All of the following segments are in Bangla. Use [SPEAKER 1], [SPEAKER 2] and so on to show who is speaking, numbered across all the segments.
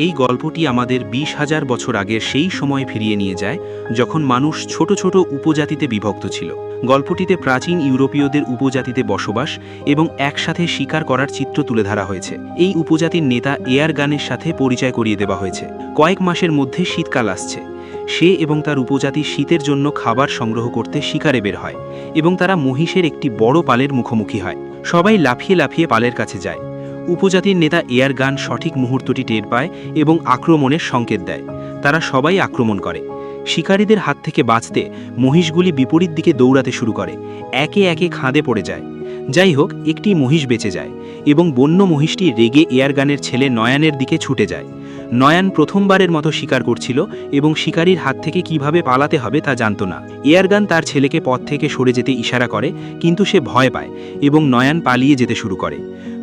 [SPEAKER 1] এই গল্পটি আমাদের ২০,০০০ বছর আগের সেই সময় ফিরিয়ে নিয়ে যায় যখন মানুষ ছোট ছোট উপজাতিতে বিভক্ত ছিল। গল্পটিতে প্রাচীন ইউরোপীয়দের উপজাতিতে বসবাস এবং একসাথে শিকার করার চিত্র তুলে ধরা হয়েছে। এই উপজাতির নেতা এয়ারগানের সাথে পরিচয় করিয়ে দেওয়া হয়েছে। কয়েক মাসের মধ্যে শীতকাল আসছে। সে এবং তার উপজাতি শীতের জন্য খাবার সংগ্রহ করতে শিকারে বের হয় এবং তারা মহিষের একটি বড় পালের মুখোমুখি হয়। সবাই লাফিয়ে লাফিয়ে পালের কাছে যায়। উপজাতির নেতা এয়ারগান সঠিক মুহূর্তটি টের পায় এবং আক্রমণের সংকেত দেয়। তারা সবাই আক্রমণ করে। শিকারীদের হাত থেকে বাঁচতে মহিষগুলি বিপরীত দিকে দৌড়াতে শুরু করে। একে একে খাদে পড়ে যায়। যাই হোক, একটি মহিষ বেঁচে যায় এবং বন্য মহিষটি রেগে এয়ারগানের ছেলে নয়ানের দিকে ছুটে যায়। নয়ান প্রথমবারের মতো শিকার করছিল এবং শিকারীর হাত থেকে কিভাবে পালাতে হবে তা জানত না। এয়ারগান তার ছেলেকে পথ থেকে সরে যেতে ইশারা করে, কিন্তু সে ভয় পায় এবং নয়ান পালিয়ে যেতে শুরু করে।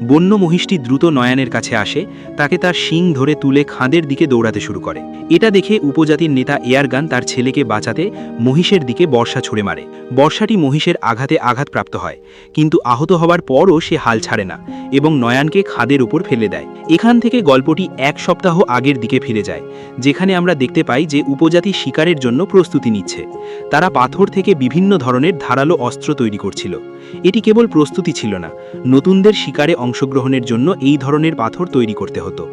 [SPEAKER 1] বন্য মহিষটি দ্রুত নয়ানের কাছে আসে, তাকে তার শিং ধরে তুলে খাদের দিকে দৌড়াতে শুরু করে। এটা দেখে উপজাতির নেতা এয়ারগান তার ছেলেকে বাঁচাতে মহিষের দিকে বর্ষা ছুড়ে মারে। বর্ষাটি মহিষের আঘাতে আঘাতপ্রাপ্ত হয়, কিন্তু আহত হওয়ার পরও সে হাল ছাড়ে না এবং নয়ানকে খাদের উপর ফেলে দেয়। এখান থেকে গল্পটি এক সপ্তাহ আগের দিকে ফিরে যায়, যেখানে আমরা দেখতে পাই যে উপজাতি শিকারের জন্য প্রস্তুতি নিচ্ছে। তারা পাথর থেকে বিভিন্ন ধরনের ধারালো অস্ত্র তৈরি করছিল। এটি কেবল প্রস্তুতি ছিল না, নতুনদের শিকারে অংশগ্রহণের জন্য এই ধরনের পাথর তৈরি করতে হতো।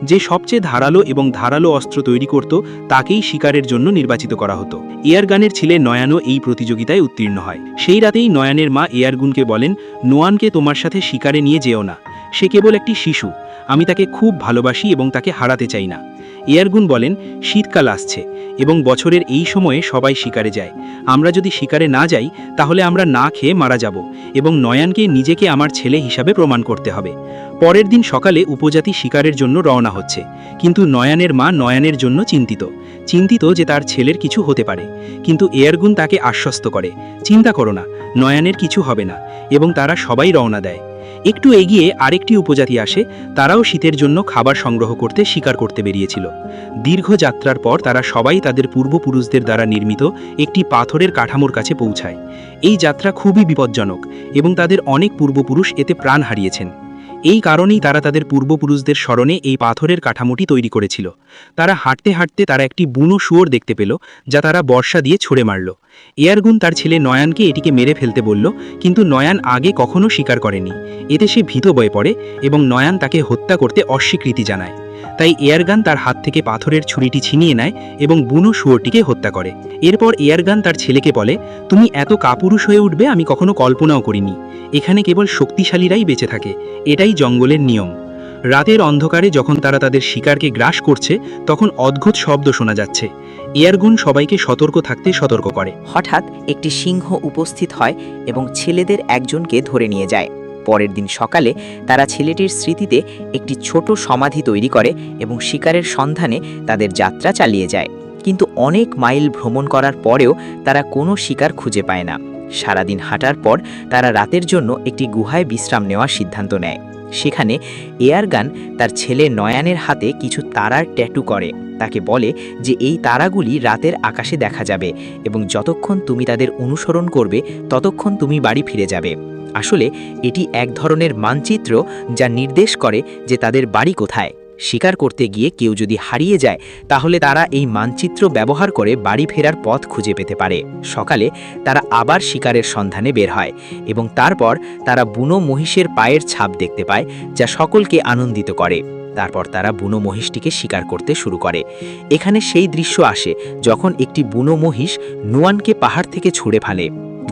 [SPEAKER 1] যে সবচেয়ে ধারালো এবং ধারালো অস্ত্র তৈরি করত তাকেই শিকারের জন্য নির্বাচিত করা হতো। এয়ারগানের ছেলে নয়ানও এই প্রতিযোগিতায় উত্তীর্ণ হয়। সেই রাতেই নয়ানের মা এয়ারগুনকে বলেন, নোয়ানকে তোমার সাথে শিকারে নিয়ে যেও না। সে কেবল একটি শিশু। আমি তাকে খুব ভালোবাসি এবং তাকে হারাতে চাই না। এয়ারগুন বলেন, শীতকাল আসছে এবং বছরের এই সময়ে সবাই শিকারে যায়। আমরা যদি শিকারে না যাই তাহলে আমরা না খেয়ে মারা যাব এবং নয়ানকে নিজেকে আমার ছেলে হিসাবে প্রমাণ করতে হবে। পরের দিন সকালে উপজাতি শিকারের জন্য রওনা হচ্ছে, কিন্তু নয়ানের মা নয়ানের জন্য চিন্তিত যে তার ছেলের কিছু হতে পারে। কিন্তু এয়ারগুন তাকে আশ্বস্ত করে, চিন্তা করো না, নয়ানের কিছু হবে না, এবং তারা সবাই রওনা দেয়। একটু এগিয়ে আরেকটি উপজাতি আসে। তারাও শীতের জন্য খাবার সংগ্রহ করতে শিকার করতে বেরিয়েছিল। দীর্ঘ যাত্রার পর তারা সবাই তাদের পূর্বপুরুষদের দ্বারা নির্মিত একটি পাথরের কাঠামোর কাছে পৌঁছায়। এই যাত্রা খুবই বিপজ্জনক এবং তাদের অনেক পূর্বপুরুষ এতে প্রাণ হারিয়েছেন। এই কারণেই তারা তাদের পূর্বপুরুষদের স্মরণে এই পাথরের কাঠামোটি তৈরি করেছিল। তারা হাঁটতে হাঁটতে তারা একটি বুনো শুয়োর দেখতে পেল, যা তারা বর্ষা দিয়ে ছুঁড়ে মারল। এয়ারগুন তার ছেলে নয়ানকে এটিকে মেরে ফেলতে বলল, কিন্তু নয়ান আগে কখনো স্বীকার করেনি। এতে সে ভীত হয়ে পড়ে এবং নয়ান তাকে হত্যা করতে অস্বীকৃতি জানায়। তাই এয়ারগান তার হাত থেকে পাথরের ছুরিটি ছিনিয়ে নেয় এবং বুনো শুয়োরটিকে হত্যা করে। এরপর এয়ারগান তার ছেলেকে বলে, তুমি এত কাপুরুষ হয়ে উঠবে আমি কখনো কল্পনাও করিনি। এখানে কেবল শক্তিশালীরাই বেঁচে থাকে, এটাই জঙ্গলের নিয়ম। রাতের অন্ধকারে যখন তারা তাদের শিকারকে গ্রাস করছে, তখন অদ্ভুত শব্দ শোনা যাচ্ছে। এয়ারগুন সবাইকে সতর্ক থাকতে সতর্ক করে।
[SPEAKER 2] হঠাৎ একটি সিংহ উপস্থিত হয় এবং ছেলেদের একজনকে ধরে নিয়ে যায়। পরের দিন সকালে তারা ছেলেটির স্মৃতিতে একটি ছোট সমাধি তৈরি করে এবং শিকারের সন্ধানে তাদের যাত্রা চালিয়ে যায়। কিন্তু অনেক মাইল ভ্রমণ করার পরেও তারা কোনো শিকার খুঁজে পায় না। সারাদিন হাঁটার পর তারা রাতের জন্য একটি গুহায় বিশ্রাম নেওয়ার সিদ্ধান্ত নেয়। সেখানে এয়ারগান তার ছেলে নয়ানের হাতে কিছু তারার ট্যাটু করে। তাকে বলে যে এই তারাগুলি রাতের আকাশে দেখা যাবে এবং যতক্ষণ তুমি তাদের অনুসরণ করবে ততক্ষণ তুমি বাড়ি ফিরে যাবে। আসলে এটি এক ধরনের মানচিত্র যা নির্দেশ করে যে তাদের বাড়ি কোথায়। শিকার করতে গিয়ে কেউ যদি হারিয়ে যায় তাহলে তারা এই মানচিত্র ব্যবহার করে বাড়ি ফেরার পথ খুঁজে পেতে পারে। সকালে তারা আবার শিকারের সন্ধানে বের হয় এবং তারপর তারা বুনো মহিষের পায়ের ছাপ দেখতে পায়, যা সকলকে আনন্দিত করে। তারপর তারা বুনো মহিষটিকে শিকার করতে শুরু করে। এখানে সেই দৃশ্য আসে যখন একটি বুনো মহিষ নোয়ানকে পাহাড় থেকে ছুঁড়ে ফেলে।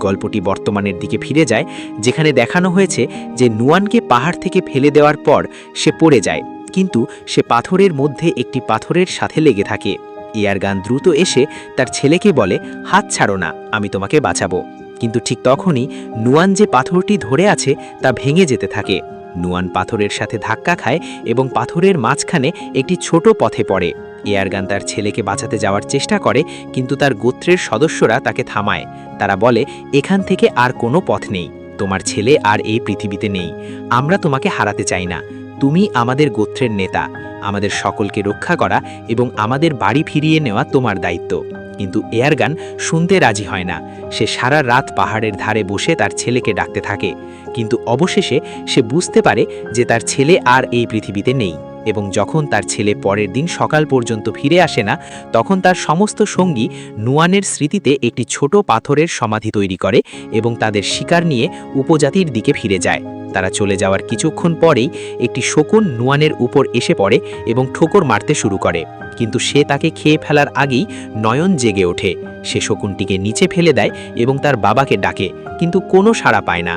[SPEAKER 2] গল্পটি বর্তমানের দিকে ফিরে যায়, যেখানে দেখানো হয়েছে যে নোয়ানকে পাহাড় থেকে ফেলে দেওয়ার পর সে পড়ে যায়, কিন্তু সে পাথরের মধ্যে একটি পাথরের সাথে লেগে থাকে। এয়ারগান দ্রুত এসে তার ছেলেকে বলে, হাত ছাড়ো না, আমি তোমাকে বাঁচাবো। কিন্তু ঠিক তখনই নোয়ান যে পাথরটি ধরে আছে তা ভেঙে যেতে থাকে। নোয়ান পাথরের সাথে ধাক্কা খায় এবং পাথরের মাঝখানে একটি ছোট পথে পড়ে। এয়ারগান তার ছেলেকে বাঁচাতে যাওয়ার চেষ্টা করে, কিন্তু তার গোত্রের সদস্যরা তাকে থামায়। তারা বলে, এখান থেকে আর কোনো পথ নেই, তোমার ছেলে আর এই পৃথিবীতে নেই। আমরা তোমাকে হারাতে চাই না। তুমি আমাদের গোত্রের নেতা, আমাদের সকলকে রক্ষা করা এবং আমাদের বাড়ি ফিরিয়ে নেওয়া তোমার দায়িত্ব। কিন্তু এয়ারগান শুনতে রাজি হয় না। সে সারা রাত পাহাড়ের ধারে বসে তার ছেলেকে ডাকতে থাকে, কিন্তু অবশেষে সে বুঝতে পারে যে তার ছেলে আর এই পৃথিবীতে নেই এবং যখন তার ছেলে পরের দিন সকাল পর্যন্ত ফিরে আসে না, তখন তার সমস্ত সঙ্গী নুয়ানের স্মৃতিতে একটি ছোট পাথরের সমাধি তৈরি করে এবং তাদের শিকার নিয়ে উপজাতির দিকে ফিরে যায়। তারা চলে যাওয়ার কিছুক্ষণ পরেই একটি শকুন নুয়ানের উপর এসে পড়ে এবং ঠোকর মারতে শুরু করে, কিন্তু সে তাকে খেয়ে ফেলার আগেই নয়ন জেগে ওঠে। সে শকুনটিকে নিচে ফেলে দেয় এবং তার বাবাকে ডাকে, কিন্তু কোনো সাড়া পায় না।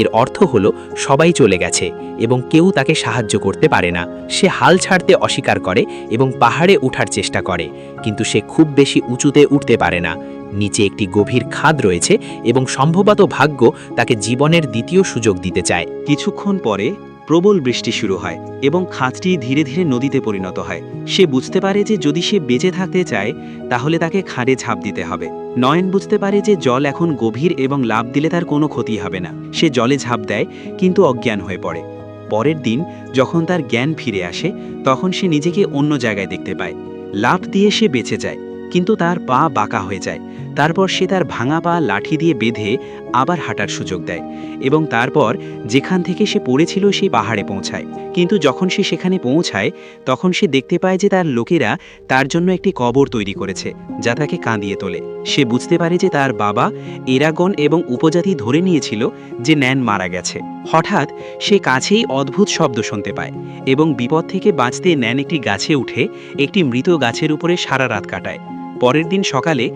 [SPEAKER 2] এর অর্থ হলো সবাই চলে গেছে এবং কেউ তাকে সাহায্য করতে পারে না। সে হাল ছাড়তে অস্বীকার করে এবং পাহাড়ে ওঠার চেষ্টা করে, কিন্তু সে খুব বেশি উঁচুতে উঠতে পারে না। নিচে একটি গভীর খাদ রয়েছে এবং সম্ভবত ভাগ্য তাকে জীবনের দ্বিতীয় সুযোগ দিতে চায়।
[SPEAKER 1] কিছুক্ষণ পরে প্রবল বৃষ্টি শুরু হয় এবং খাদটি ধীরে ধীরে নদীতে পরিণত হয়। সে বুঝতে পারে যে যদি সে বেঁচে থাকতে চায় তাহলে তাকে খাদে ঝাঁপ দিতে হবে। নয়ন বুঝতে পারে যে জল এখন গভীর এবং লাফ দিলে তার কোনো ক্ষতি হবে না। সে জলে ঝাঁপ দেয় কিন্তু অজ্ঞান হয়ে পড়ে। পরের দিন যখন তার জ্ঞান ফিরে আসে তখন সে নিজেকে অন্য জায়গায় দেখতে পায়। লাফ দিয়ে সে বেঁচে যায়, কিন্তু তার পা বাঁকা হয়ে যায়। তারপর সে তার ভাঙা পা লাঠি দিয়ে বেঁধে আবার হাঁটার সুযোগ দেয় এবং তারপর যেখান থেকে সে পড়েছিল সেই পাহাড়ে পৌঁছায়। কিন্তু যখন সে সেখানে পৌঁছায় তখন সে দেখতে পায় যে তার লোকেরা তার জন্য একটি কবর তৈরি করেছে, যা তাকে কাঁদিয়ে তোলে। সে বুঝতে পারে যে তার বাবা এরাগন এবং উপজাতি ধরে নিয়েছিল যে ন্যান মারা গেছে। হঠাৎ সে কাছেই অদ্ভুত শব্দ শুনতে পায় এবং বিপদ থেকে বাঁচতে ন্যান একটি গাছে উঠে একটি মৃত গাছের উপরে সারা রাত কাটায়। পরের দিন সকালে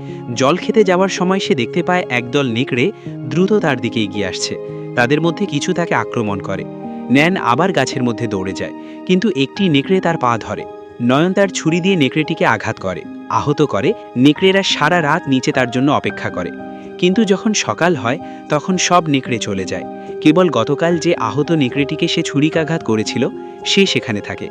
[SPEAKER 1] জল খেতে যাওয়ার সময় সে দেখতে পায় একদল নেকড়ে দ্রুত তার দিকে এগিয়ে আসছে। তাদের মধ্যে কিছু তাকে আক্রমণ করে। ন্যান আবার গাছের মধ্যে দৌড়ে যায়, কিন্তু একটি নেকড়ে তার পা ধরে। নয়ন তার ছুরি দিয়ে নেকড়েটিকে আঘাত করে, আহত করে। নেকড়েরা সারা রাত নিচে তার জন্য অপেক্ষা করে, কিন্তু যখন সকাল হয় তখন সব নেকড়ে চলে যায়। কেবল গতকাল যে আহত নেকড়েটিকে সে ছুরিকাঘাত করেছিল সে সেখানে থাকে।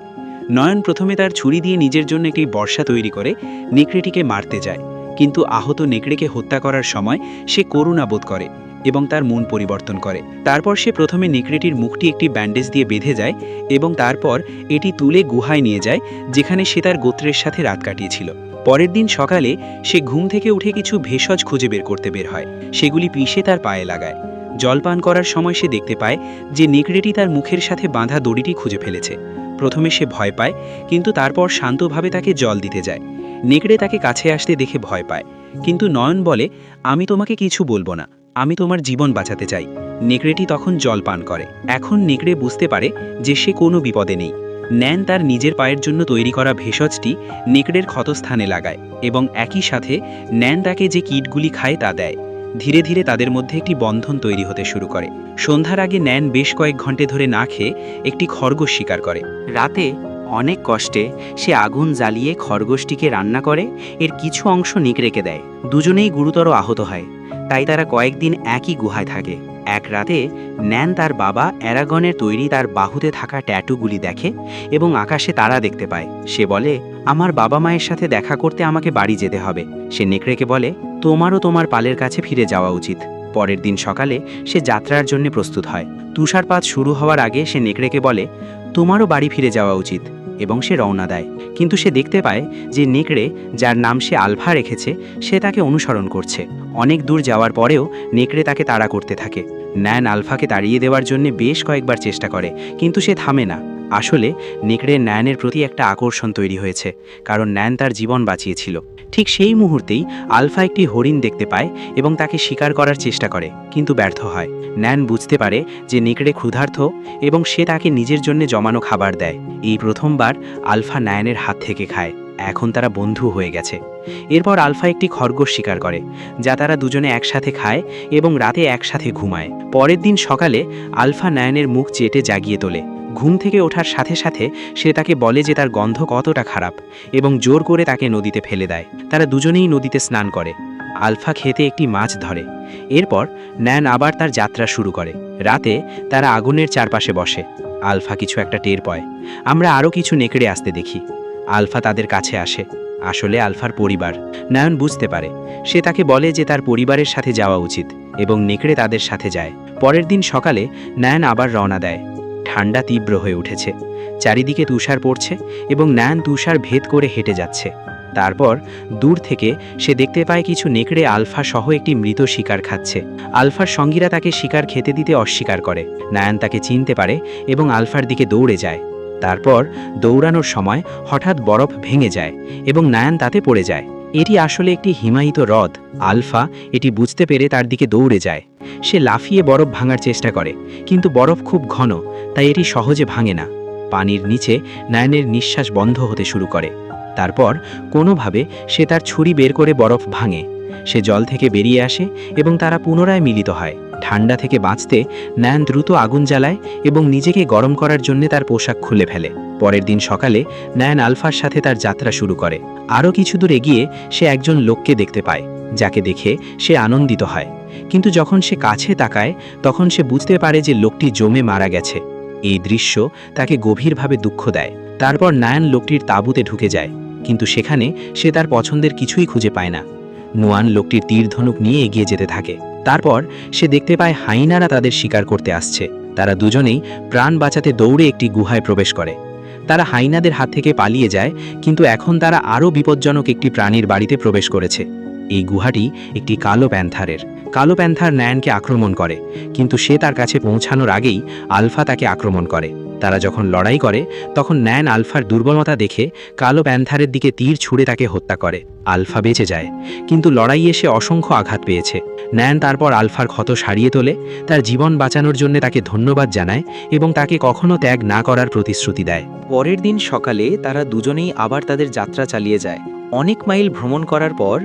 [SPEAKER 1] নয়ন প্রথমে তার ছুরি দিয়ে নিজের জন্য একটি বর্শা তৈরি করে নেকড়েটিকে মারতে যায়, কিন্তু আহত নেকড়েকে হত্যা করার সময় সে করুণা বোধ করে এবং তার মন পরিবর্তন করে। তারপর সে প্রথমে নেকড়েটির মুখটি একটি ব্যান্ডেজ দিয়ে বেঁধে যায় এবং তারপর এটি তুলে গুহায় নিয়ে যায়, যেখানে সে তার গোত্রের সাথে রাত কাটিয়েছিল। পরের দিন সকালে সে ঘুম থেকে উঠে কিছু ভেষজ খুঁজে করতে বের হয়। সেগুলি পিষে তার পায়ে লাগায়। জলপান করার সময় সে দেখতে পায় যে নেকড়েটি তার মুখের সাথে বাঁধা দড়িটি খুঁজে ফেলেছে। প্রথমে সে ভয় পায়, কিন্তু তারপর শান্তভাবে তাকে জল দিতে যায়। নেকড়ে তাকে কাছে আসতে দেখে ভয় পায়, কিন্তু নয়ন বলে, আমি তোমাকে কিছু বলবো না, আমি তোমার জীবন বাঁচাতে চাই। নেকড়েটি তখন জল পান করে। এখন নেকড়ে বুঝতে পারে যে সে কোনো বিপদে নেই। ন্যান তার নিজের পায়ের জন্য তৈরি করা ভেষজটি নেকড়ের ক্ষতস্থানে লাগায় এবং একই সাথে ন্যান তাকে যে কীটগুলি খায় তা দেয়। ধীরে ধীরে তাদের মধ্যে একটি বন্ধন তৈরি হতে শুরু করে। সন্ধ্যার আগে ন্যান বেশ কয়েক ঘন্টা ধরে না খেয়ে একটি খরগোশ শিকার করে। রাতে অনেক কষ্টে সে আগুন জ্বালিয়ে খরগোশটিকে রান্না করে। এর কিছু অংশ নেকড়েকে দেয়। দুজনেই গুরুতর আহত হয়, তাই তারা কয়েকদিন একই গুহায় থাকে। এক রাতে ন্যান তার বাবা অ্যারাগনের তৈরি তার বাহুতে থাকা ট্যাটুগুলি দেখে এবং আকাশে তারা দেখতে পায়। সে বলে, আমার বাবা মায়ের সাথে দেখা করতে আমাকে বাড়ি যেতে হবে। সে নেকড়েকে বলে, তোমারও তোমার পালের কাছে ফিরে যাওয়া উচিত। পরের দিন সকালে সে যাত্রার জন্য প্রস্তুত হয়। তুষারপাত শুরু হওয়ার আগে সে নেকড়েকে বলে, তোমারও বাড়ি ফিরে যাওয়া উচিত, এবং সে রওনা দেয়। কিন্তু সে দেখতে পায় যে নেকড়ে, যার নাম সে আলফা রেখেছে, সে তাকে অনুসরণ করছে। অনেক দূর যাওয়ার পরেও নেকড়ে তাকে তাড়া করতে থাকে। ন্যান আলফাকে তাড়িয়ে দেওয়ার জন্য বেশ কয়েকবার চেষ্টা করে, কিন্তু সে থামে না। আসলে নেকড়ে ন্যানের প্রতি একটা আকর্ষণ তৈরি হয়েছে, কারণ ন্যান তার জীবন বাঁচিয়েছিল। ঠিক সেই মুহূর্তেই আলফা একটি হরিণ দেখতে পায় এবং তাকে শিকার করার চেষ্টা করে, কিন্তু ব্যর্থ হয়। ন্যান বুঝতে পারে যে নেকড়ে ক্ষুধার্ত এবং সে তাকে নিজের জন্য জমানো খাবার দেয়। এই প্রথমবার আলফা ন্যানের হাত থেকে খায়। এখন তারা বন্ধু হয়ে গেছে। এরপর আলফা একটি খরগোশ শিকার করে, যা তারা দুজনে একসাথে খায় এবং রাতে একসাথে ঘুমায়। পরের দিন সকালে আলফা ন্যানের মুখ চেটে জাগিয়ে তোলে। ঘুম থেকে ওঠার সাথে সাথে সে তাকে বলে যে তার গন্ধ কতটা খারাপ এবং জোর করে তাকে নদীতে ফেলে দেয়। তারা দুজনেই নদীতে স্নান করে। আলফা খেতে একটি মাছ ধরে। এরপর ন্যান আবার তার যাত্রা শুরু করে। রাতে তারা আগুনের চারপাশে বসে। আলফা কিছু একটা টের পায়। আমরা আরও কিছু নেকড়ে আসতে দেখি। আলফা তাদের কাছে আসে। আসলে আলফার পরিবার। নয়ন বুঝতে পারে। সে তাকে বলে যে তার পরিবারের সাথে যাওয়া উচিত এবং নেকড়ে তাদের সাথে যায়। পরের দিন সকালে নয়ন আবার রওনা দেয়। ঠান্ডা তীব্র হয়ে উঠেছে। চারিদিকে তুষার পড়ছে এবং নয়ন তুষার ভেদ করে হেঁটে যাচ্ছে। তারপর দূর থেকে সে দেখতে পায় কিছু নেকড়ে আলফা সহ একটি মৃত শিকার খাচ্ছে। আলফার সঙ্গীরা তাকে শিকার খেতে দিতে অস্বীকার করে। নয়ন তাকে চিনতে পারে এবং আলফার দিকে দৌড়ে যায়। তারপর দৌড়ানোর সময় হঠাৎ বরফ ভেঙে যায় এবং নায়ান তাতে পড়ে যায়। এটি আসলে একটি হিমায়িত হ্রদ। আলফা এটি বুঝতে পেরে তার দিকে দৌড়ে যায়। সে লাফিয়ে বরফ ভাঙার চেষ্টা করে, কিন্তু বরফ খুব ঘন, তাই এটি সহজে ভাঙে না। পানির নিচে নায়ানের নিঃশ্বাস বন্ধ হতে শুরু করে। তারপর কোনোভাবে সে তার ছুরি বের করে বরফ ভাঙে। সে জল থেকে বেরিয়ে আসে এবং তারা পুনরায় মিলিত হয়। ঠান্ডা থেকে বাঁচতে নায়ান দ্রুত আগুন জ্বালায় এবং নিজেকে গরম করার জন্য তার পোশাক খুলে ফেলে। পরের দিন সকালে নায়ান আলফার সাথে তার যাত্রা শুরু করে। আরও কিছু দূর এগিয়ে সে একজন লোককে দেখতে পায়, যাকে দেখে সে আনন্দিত হয়। কিন্তু যখন সে কাছে তাকায় তখন সে বুঝতে পারে যে লোকটি জমে মারা গেছে। এই দৃশ্য তাকে গভীরভাবে দুঃখ দেয়। তারপর নায়ান লোকটির তাঁবুতে ঢুকে যায়, কিন্তু সেখানে সে তার পছন্দের কিছুই খুঁজে পায় না। নুয়ান লোকটির তীর ধনুক নিয়ে এগিয়ে যেতে থাকে। তারপর সে দেখতে পায় হাইনারা তাদের শিকার করতে আসছে। তারা দুজনেই প্রাণ বাঁচাতে দৌড়ে একটি গুহায় প্রবেশ করে। তারা হাইনাদের হাত থেকে পালিয়ে যায়, কিন্তু এখন তারা আরও বিপজ্জনক একটি প্রাণীর বাড়িতে প্রবেশ করেছে। এই গুহাটি একটি কালো প্যান্থারের। কালো প্যান্থার নায়ানকে আক্রমণ করে, কিন্তু সে তার কাছে পৌঁছানোর আগেই আলফা তাকে আক্রমণ করে। তারা যখন লড়াই করে তখন নায়ান আলফার দুর্বলতা দেখে কালো প্যান্থারের দিকে তীর ছুঁড়ে তাকে হত্যা করে। আলফা বেঁচে যায়, কিন্তু লড়াইয়ে সে অসংখ্য আঘাত পেয়েছে। নায়ান তারপর আলফার ক্ষত সারিয়ে তোলে, তার জীবন বাঁচানোর জন্য তাকে ধন্যবাদ জানায় এবং তাকে কখনো ত্যাগ না করার প্রতিশ্রুতি দেয়। পরের দিন সকালে তারা দুজনেই আবার তাদের যাত্রা চালিয়ে যায়। অনেক মাইল ভ্রমণ করার পর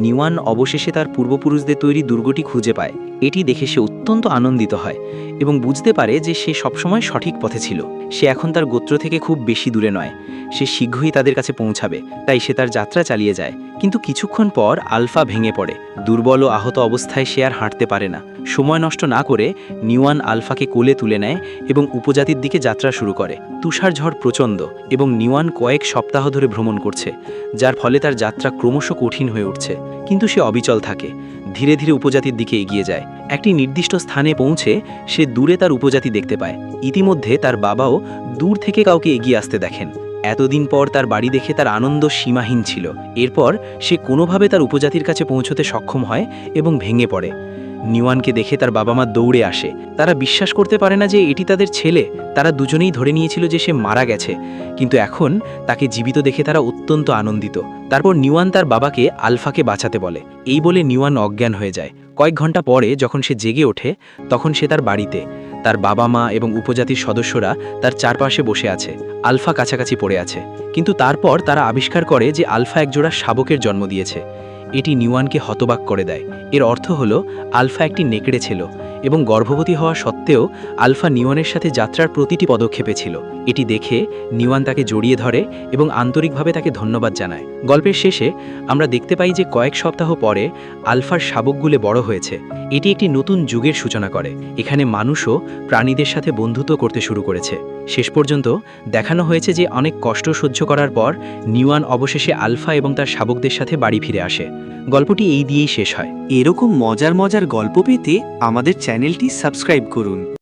[SPEAKER 1] নিওয়ান অবশেষে তার পূর্বপুরুষদের তৈরি দুর্গটি খুঁজে পায়। এটি দেখে সে অত্যন্ত আনন্দিত হয় এবং বুঝতে পারে যে সে সবসময় সঠিক পথে ছিল। সে এখন তার গোত্র থেকে খুব বেশি দূরে নয়, সে শীঘ্রই তাদের কাছে পৌঁছাবে। তাই সে তার যাত্রা চালিয়ে যায়। কিন্তু কিছুক্ষণ পর আলফা ভেঙে পড়ে। দুর্বল ও আহত অবস্থায় সে আর হাঁটতে পারে না। সময় নষ্ট না করে নিওয়ান আলফাকে কোলে তুলে নেয় এবং উপজাতির দিকে যাত্রা শুরু করে। তুষার ঝড় প্রচণ্ড এবং নিওয়ান কয়েক সপ্তাহ ধরে ভ্রমণ করছে, যার ফলে তার যাত্রা ক্রমশ কঠিন হয়ে উঠছে। কিন্তু সে অবিচল থাকে, ধীরে ধীরে উপজাতির দিকে এগিয়ে যায়। একটি নির্দিষ্ট স্থানে পৌঁছে সে দূরে তার উপজাতি দেখতে পায়। ইতিমধ্যে তার বাবাও দূর থেকে কাউকে এগিয়ে আসতে দেখেন। এতদিন পর তার বাড়ি দেখে তার আনন্দ সীমাহীন ছিল। এরপর সে কোনোভাবে তার উপজাতির কাছে পৌঁছতে সক্ষম হয় এবং ভেঙে পড়ে। নিওয়ানকে দেখে তার বাবা মা দৌড়ে আসে। তারা বিশ্বাস করতে পারে না যে এটি তাদের ছেলে। তারা দুজনেই ধরে নিয়েছিল যে সে মারা গেছে, কিন্তু এখন তাকে জীবিত দেখে তারা অত্যন্ত আনন্দিত। তারপর নিওয়ান তার বাবাকে আলফাকে বাঁচাতে বলে। এই বলে নিওয়ান অজ্ঞান হয়ে যায়। কয়েক ঘন্টা পরে যখন সে জেগে ওঠে তখন সে তার বাড়িতে। তার বাবা মা এবং উপজাতির সদস্যরা তার চারপাশে বসে আছে। আলফা কাছাকাছি পড়ে আছে, কিন্তু তারপর তারা আবিষ্কার করে যে আলফা একজোড়া শাবকের জন্ম দিয়েছে। এটি নিওয়ানকে হতবাক করে দেয়। এর অর্থ হলো আলফা একটি নেকড়ে ছিল এবং গর্ভবতী হওয়া সত্ত্বেও আলফা নিওয়ানের সাথে যাত্রার প্রতিটি পদক্ষেপে ছিল। এটি দেখে নিওয়ান তাকে জড়িয়ে ধরে এবং আন্তরিকভাবে তাকে ধন্যবাদ জানায়। গল্পের শেষে আমরা দেখতে পাই যে কয়েক সপ্তাহ পরে আলফার শাবকগুলো বড় হয়েছে। এটি একটি নতুন যুগের সূচনা করে। এখানে মানুষও প্রাণীদের সাথে বন্ধুত্ব করতে শুরু করেছে। শেষ পর্যন্ত দেখানো হয়েছে যে অনেক কষ্ট সহ্য করার পর নিওয়ান অবশেষে আলফা এবং তার শাবকদের সাথে বাড়ি ফিরে আসে। গল্পটি এই দিয়েই শেষ হয়।
[SPEAKER 3] এরকম মজার মজার গল্প পেতে আমাদের চ্যানেলটি সাবস্ক্রাইব করুন।